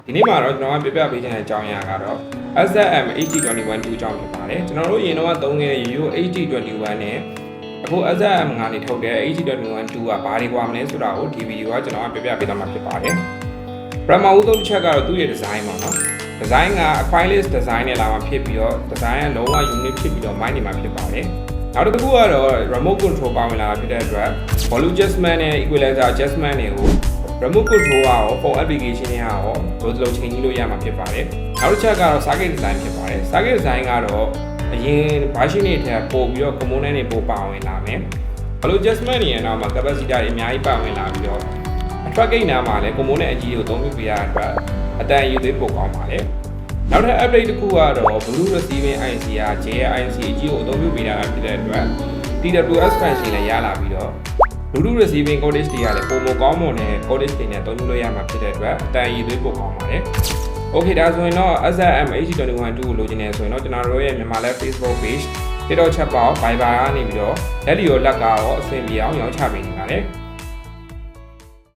ဒီနေ့မှာတော့ကျွန်တော်ကပြပြပေးချင်တဲ့အကြောင်းအရာကတော့ SZM 8021 2အကြောင်းဖြစ်ပါတယ်ကျွန်တော်တို့ရင်တော့သုံးခဲ့တဲ့ ရိုးရိုး8021နဲ့အခု SZM ကနေထုတ်တဲ့8021 2ကဘာတွေကွာမလဲဆိုတာကိုဒီဗီဒီယိုကကျွန်တော်ကပြပြပေးသွားမှာဖြစ်ပါတယ်ပထမဦးဆုံးတစ်ချက်ကတော့သူ့ရဲ့ design ပါနော် design က acrylic design နဲ့လာမှဖြစ်ပြီးတော့ design ကလုံးဝ unique ဖြစ်ပြီးတော့ mind နေမှာဖြစ်ပါတယ်နောက်တစ်ခုကတော့ remote control ပါဝင်လာဖြစ်တဲ့အတွက် volume adjustment နဲ့ equalizer adjustment တွေကို remote control ရော phone application တွေရောလိုလိုချိန်ကြီးလို့ရမှာဖြစ်ပါတယ်နောက်တစ်ချက်ကတော့ circuit design ဖြစ်ပါတယ် circuit design ကတော့အရင် version တွေထက်ပိုပြီးတော့ component တွေပိုပါဝင်လာမယ် volume adjustment တွေရဲ့နောက်မှာ capacitor တွေအများကြီးပါဝင်လာပြီးတော့အထွက်ကိန်းနာမှာလည်း component အကြီးကိုအသုံးပြုပေးရတဲ့အတွက်အတန်ရည်သွေးပိုကောင်းပါတယ်နောက်ထပ် update တစ်ခုကတော့ Bluetooth receiving IC က JIC အကြီးကိုအသုံးပြုပေးတာဖြစ်တဲ့အတွက် TWS function လည်းရလာပြီးတော့ Bluetooth receiving codec တွေကလည်းပုံမကောင်းမွန်တဲ့ codec တွေနဲ့အသုံးပြုလို့ရမှာဖြစ်တဲ့အတွက်အတန်ရည်သွေးပိုကောင်းပါတယ်။ Okay ဒါဆိုရင်တော့ SZM 8021 2ကိုလိုချင်နေဆိုရင်တော့ကျွန်တော်တို့ရဲ့မြန်မာလက် Facebook page TikTok chat box Viber ကနေပြီးတော့လက်လီရောလက်ကာရောအဆင်ပြေအောင်ရောင်းချပေးနေပါတယ်။